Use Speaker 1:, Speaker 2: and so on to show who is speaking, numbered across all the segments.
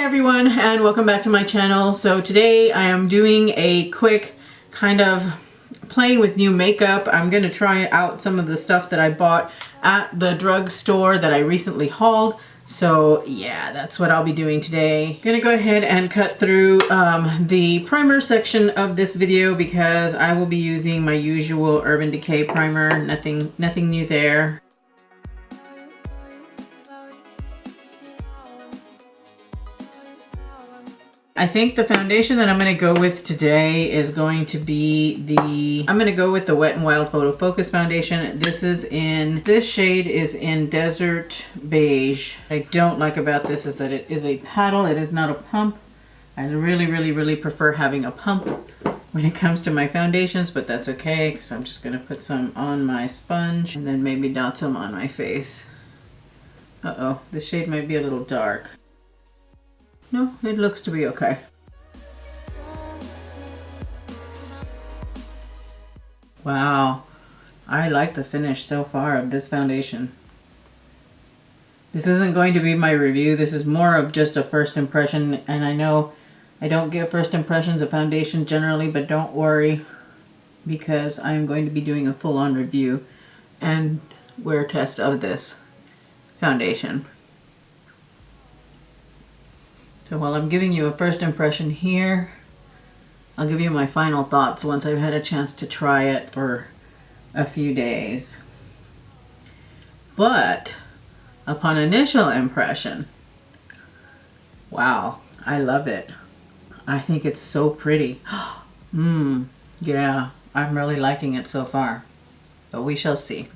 Speaker 1: Hi everyone and welcome back to my channel. So today I am doing a quick kind of playing with new makeup. I'm going to try out some of the stuff that I bought at the drugstore that I recently hauled. So yeah, that's what I'll be doing today. I'm going to go ahead and cut through the primer section of this video because I will be using my usual Urban Decay primer. Nothing new there. I think the foundation that I'm going to go with today is going to be I'm going to go with the Wet n Wild Photo Focus foundation. This shade is in Desert Beige. What I don't like about this is that it is a paddle. It is not a pump. I really prefer having a pump when it comes to my foundations, but that's okay because I'm just going to put some on my sponge and then maybe dot some on my face. Uh-oh, this shade might be a little dark. No, it looks to be okay. Wow, I like the finish so far of this foundation. This isn't going to be my review. This is more of just a first impression, and I know I don't get first impressions of foundation generally, but don't worry because I'm going to be doing a full-on review and wear test of this foundation. So while I'm giving you a first impression here, I'll give you my final thoughts once I've had a chance to try it for a few days. But upon initial impression, wow, I love it. I think it's so pretty. Yeah, I'm really liking it so far. But we shall see.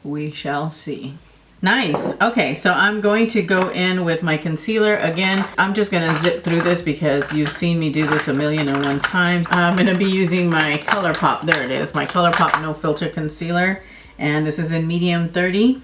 Speaker 1: We shall see. Nice. Okay, so I'm going to go in with my concealer again. I'm just going to zip through this because you've seen me do this 1,000,001 times. I'm going to be using my ColourPop. There it is, my ColourPop No Filter Concealer. And this is in medium 30.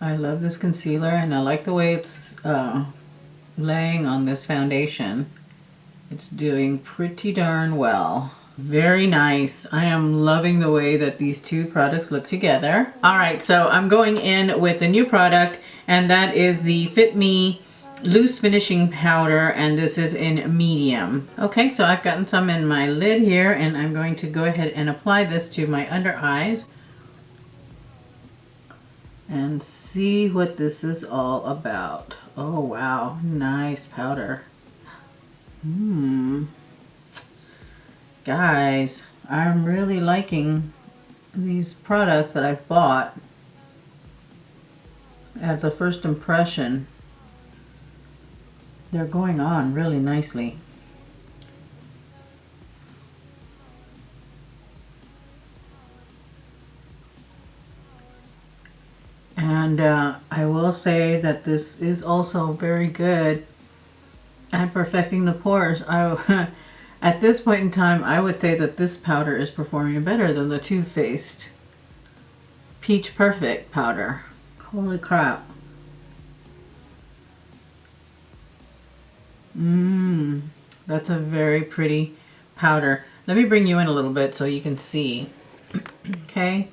Speaker 1: I love this concealer and I like the way it's laying on this foundation. It's doing pretty darn well. Very nice. I am loving the way that these two products look together. Alright, so I'm going in with the new product, and that is the Fit Me Loose Finishing Powder, and this is in medium. Okay, so I've gotten some in my lid here, and I'm going to go ahead and apply this to my under eyes and see what this is all about. Oh wow, nice powder. Guys, I'm really liking these products that I've bought at the first impression. They're going on really nicely. And I will say that this is also very good at perfecting the pores. At this point in time, I would say that this powder is performing better than the Too Faced Peach Perfect powder. Holy crap. That's a very pretty powder. Let me bring you in a little bit so you can see. Okay.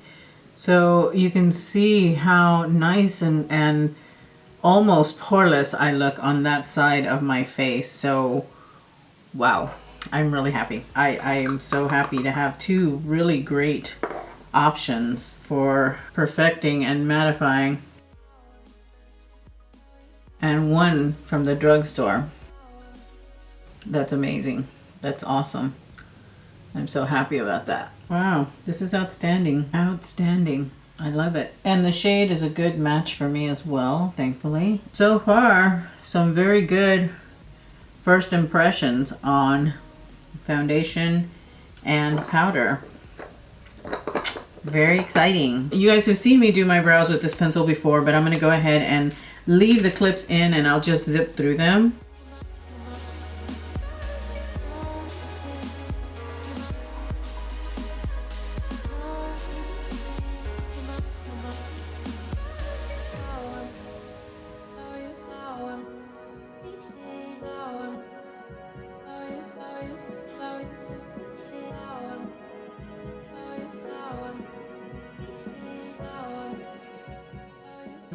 Speaker 1: So you can see how nice and almost poreless I look on that side of my face. So, wow, I'm really happy. I am so happy to have two really great options for perfecting and mattifying. And one from the drugstore. That's amazing. That's awesome. I'm so happy about that. Wow, this is outstanding. Outstanding. I love it. And the shade is a good match for me as well, thankfully. So far, some very good first impressions on foundation and powder. Very exciting. You guys have seen me do my brows with this pencil before, but I'm going to go ahead and leave the clips in and I'll just zip through them.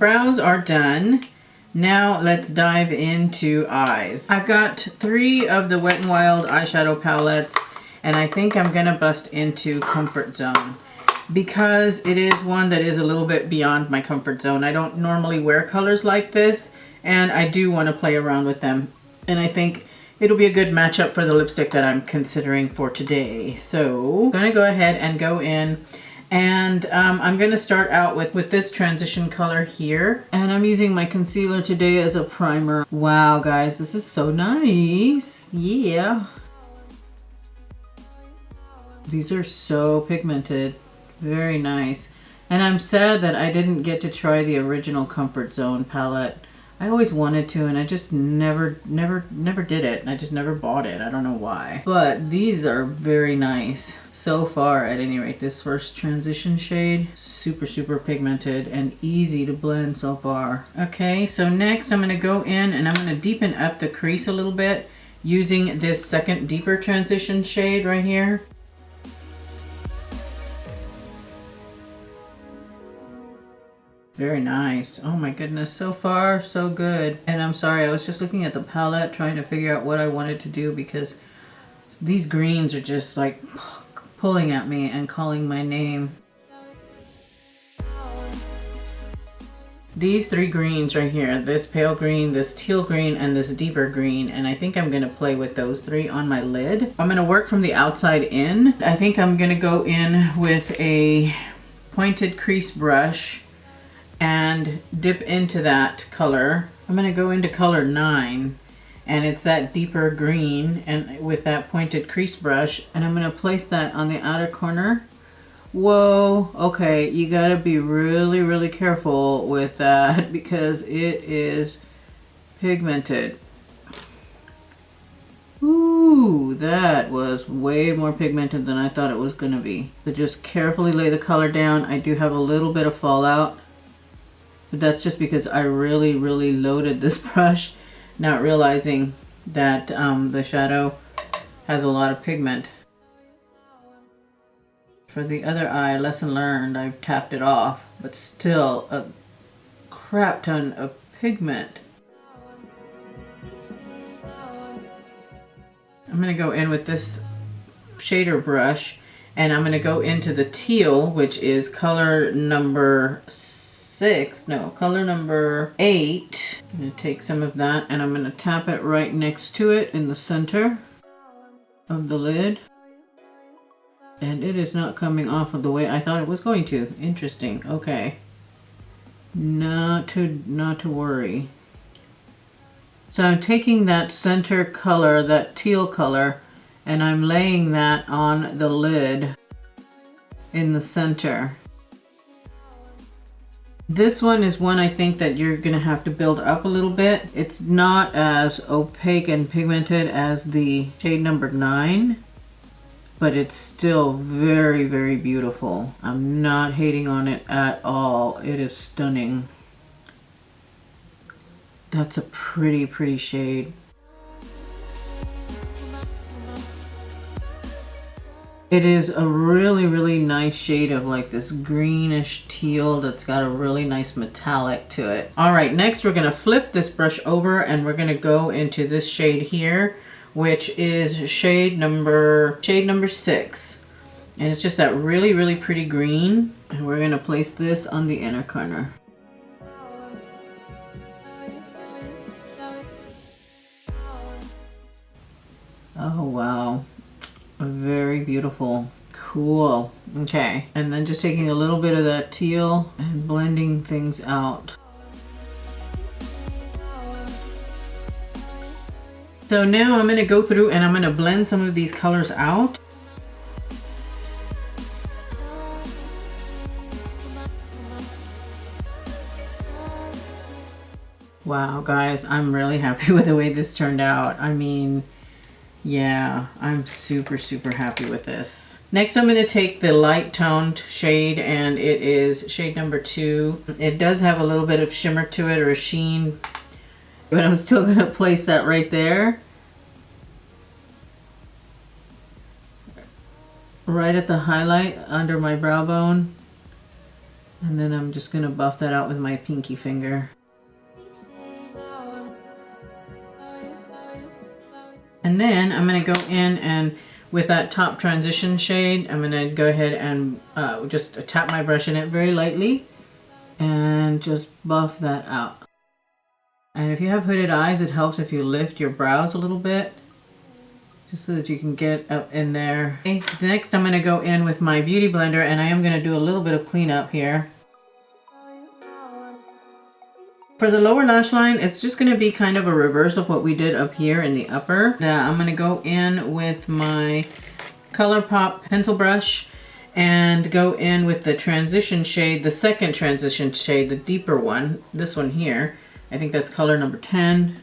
Speaker 1: brows are done. Now let's dive into eyes. I've got 3 of the Wet n Wild eyeshadow palettes, and I think I'm gonna bust into Comfort Zone because it is one that is a little bit beyond my comfort zone. I don't normally wear colors like this, and I do want to play around with them. And I think it'll be a good matchup for the lipstick that I'm considering for today. So I'm gonna go ahead and go in, and I'm gonna start out with this transition color here. And I'm using my concealer today as a primer. Wow, guys, this is so nice. Yeah. These are so pigmented. Very nice. And I'm sad that I didn't get to try the original Comfort Zone palette. I always wanted to, and I just never did it. I just never bought it. I don't know why. But these are very nice. So far, at any rate, this first transition shade, super pigmented and easy to blend so far. Okay, so next I'm gonna go in and I'm gonna deepen up the crease a little bit using this second deeper transition shade right here. Very nice. Oh my goodness, so far so good. And I'm sorry, I was just looking at the palette trying to figure out what I wanted to do because these greens are just like pulling at me and calling my name. These 3 greens right here, this pale green, this teal green, and this deeper green, and I think I'm gonna play with those 3 on my lid. I'm gonna work from the outside in. I think I'm gonna go in with a pointed crease brush and dip into that color. I'm gonna go into color 9, and it's that deeper green, and with that pointed crease brush, and I'm gonna place that on the outer corner. Whoa, okay, you gotta be really careful with that because it is pigmented. Ooh, that was way more pigmented than I thought it was gonna be. So just carefully lay the color down. I do have a little bit of fallout, but that's just because I really loaded this brush, not realizing that the shadow has a lot of pigment. For the other eye, lesson learned, I've tapped it off, but still a crap ton of pigment. I'm gonna go in with this shader brush, and I'm gonna go into the teal, which is color number 8. I'm gonna take some of that and I'm gonna tap it right next to it in the center of the lid. And it is not coming off of the way I thought it was going to. Interesting. Okay. Not to worry. So I'm taking that center color, that teal color, and I'm laying that on the lid in the center. This one is one I think that you're gonna have to build up a little bit. It's not as opaque and pigmented as the shade number 9, but it's still very beautiful. I'm not hating on it at all. It is stunning. That's a pretty shade. It is a really nice shade of like this greenish teal that's got a really nice metallic to it. All right, next we're gonna flip this brush over and we're gonna go into this shade here, which is shade number 6. And it's just that really pretty green. And we're gonna place this on the inner corner. Oh wow. Very beautiful. Cool. Okay, and then just taking a little bit of that teal and blending things out. So now I'm going to go through and I'm going to blend some of these colors out. Wow, guys, I'm really happy with the way this turned out. I mean, yeah, I'm super happy with this. Next, I'm going to take the light toned shade, and it is shade number 2. It does have a little bit of shimmer to it, or a sheen, but I'm still going to place that right there. Right at the highlight under my brow bone. And then I'm just gonna buff that out with my pinky finger. And then I'm gonna go in and with that top transition shade, I'm gonna go ahead and just tap my brush in it very lightly and just buff that out. And if you have hooded eyes, it helps if you lift your brows a little bit, just so that you can get up in there. Okay, next I'm gonna go in with my beauty blender, and I am gonna do a little bit of cleanup here. For the lower lash line, it's just gonna be kind of a reverse of what we did up here in the upper. I'm gonna go in with my ColourPop pencil brush and go in with the transition shade, the second transition shade, the deeper one, this one here. I think that's color number 10.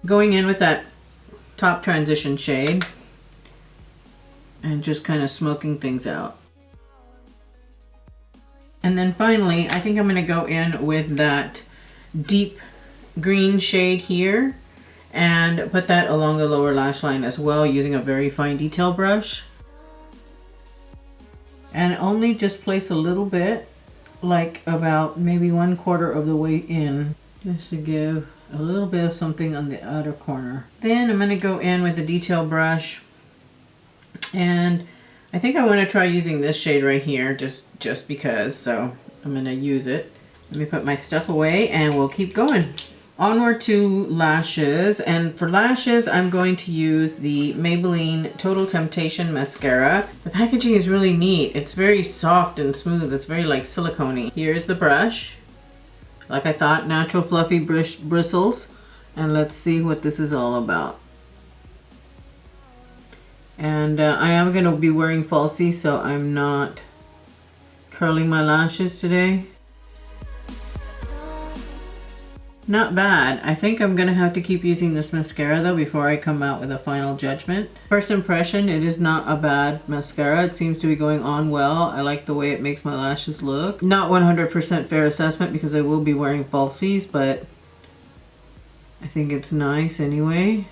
Speaker 1: Going in with that top transition shade and just kind of smoking things out. And then finally, I think I'm going to go in with that deep green shade here and put that along the lower lash line as well, using a very fine detail brush. And only just place a little bit, like about maybe 1/4 of the way in, just to give a little bit of something on the outer corner. Then I'm going to go in with the detail brush, and I think I want to try using this shade right here just because, so I'm going to use it. Let me put my stuff away and we'll keep going. Onward to lashes, and for lashes I'm going to use the Maybelline Total Temptation mascara. The packaging is really neat. It's very soft and smooth. It's very like silicone-y. Here's the brush. Like I thought, natural fluffy bristles. And let's see what this is all about. And I am going to be wearing falsies, so I'm not curling my lashes today. Not bad. I think I'm gonna have to keep using this mascara though before I come out with a final judgment. First impression, it is not a bad mascara. It seems to be going on well. I like the way it makes my lashes look. Not 100% fair assessment because I will be wearing falsies, but I think it's nice anyway.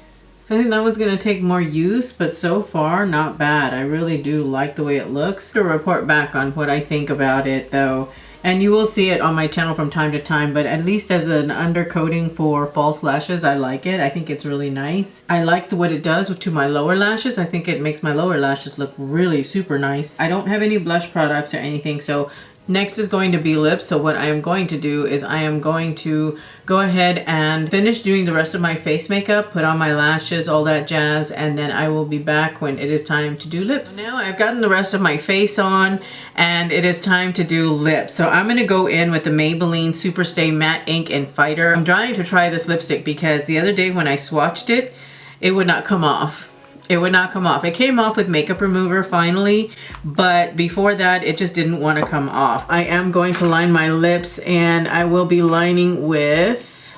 Speaker 1: So I think that one's gonna take more use, but so far not bad. I really do like the way it looks. To report back on what I think about it though. And you will see it on my channel from time to time, but at least as an undercoating for false lashes, I like it. I think it's really nice. I like what it does to my lower lashes. I think it makes my lower lashes look really super nice. I don't have any blush products or anything, so next is going to be lips. So what I am going to do is I am going to go ahead and finish doing the rest of my face makeup, put on my lashes, all that jazz, and then I will be back when it is time to do lips. Now I've gotten the rest of my face on and it is time to do lips. So I'm gonna go in with the Maybelline Superstay Matte Ink and Fighter. I'm trying to try this lipstick because the other day when I swatched it, it would not come off. It would not come off. It came off with makeup remover finally, but before that it just didn't want to come off. I am going to line my lips and I will be lining with,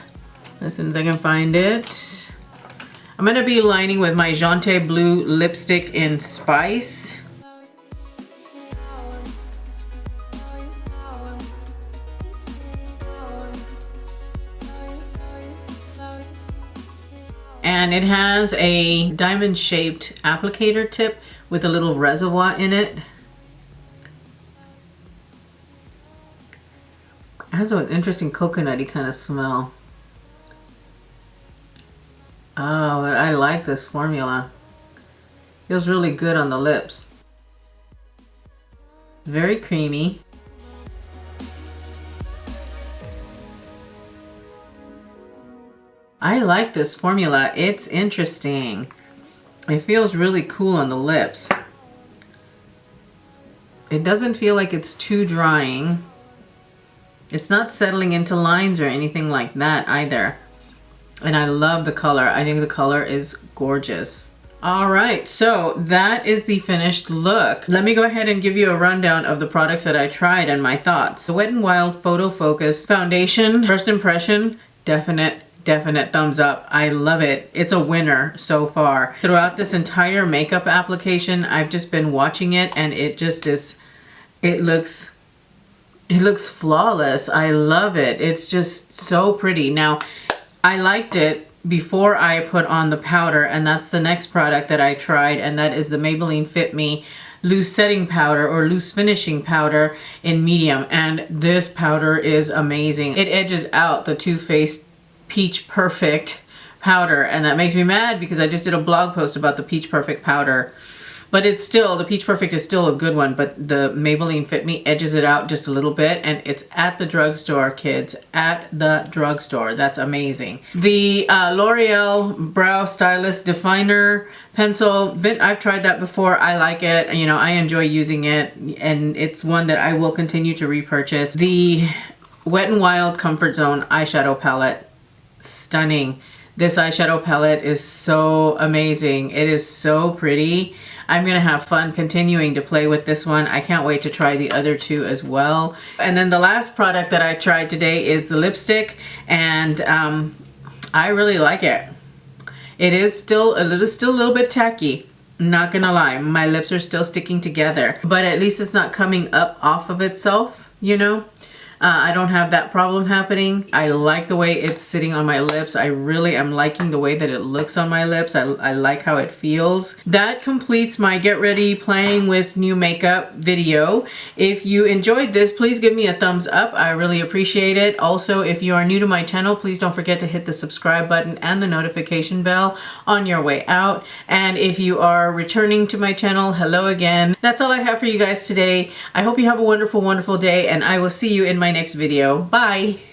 Speaker 1: as soon as I can find it, I'm going to be lining with my Jante Blue lipstick in Spice. And it has a diamond shaped applicator tip with a little reservoir in it. It has an interesting coconutty kind of smell. Oh, but I like this formula. Feels really good on the lips. Very creamy. I like this formula. It's interesting. It feels really cool on the lips. It doesn't feel like it's too drying. It's not settling into lines or anything like that either. And I love the color. I think the color is gorgeous. All right, so that is the finished look. Let me go ahead and give you a rundown of the products that I tried and my thoughts. The Wet n Wild Photo Focus Foundation, first impression, definite thumbs up. I love it. It's a winner so far. Throughout this entire makeup application, I've just been watching it and it just is, it looks flawless. I love it. It's just so pretty. Now, I liked it before I put on the powder, and that's the next product that I tried, and that is the Maybelline Fit Me loose setting powder or loose finishing powder in medium. And this powder is amazing. It edges out the Too Faced Peach Perfect powder, and that makes me mad because I just did a blog post about the Peach Perfect powder. But it's still, the Peach Perfect is still a good one, but the Maybelline Fit Me edges it out just a little bit, and it's at the drugstore, kids. At the drugstore. That's amazing. The L'Oreal Brow Stylist Definer Pencil, I've tried that before. I like it. You know, I enjoy using it, and it's one that I will continue to repurchase. The Wet n Wild Comfort Zone eyeshadow palette. Stunning. This eyeshadow palette is so amazing. It is so pretty. I'm gonna have fun continuing to play with this one. I can't wait to try the other two as well. And then the last product that I tried today is the lipstick, and I really like it. It is still a little bit tacky. Not gonna lie, my lips are still sticking together, but at least it's not coming up off of itself, you know? I don't have that problem happening. I like the way it's sitting on my lips. I really am liking the way that it looks on my lips. I like how it feels. That completes my get ready playing with new makeup video. If you enjoyed this, please give me a thumbs up. I really appreciate it. Also, if you are new to my channel, please don't forget to hit the subscribe button and the notification bell on your way out. And if you are returning to my channel, hello again. That's all I have for you guys today. I hope you have a wonderful, wonderful day, and I will see you in my next video. Bye.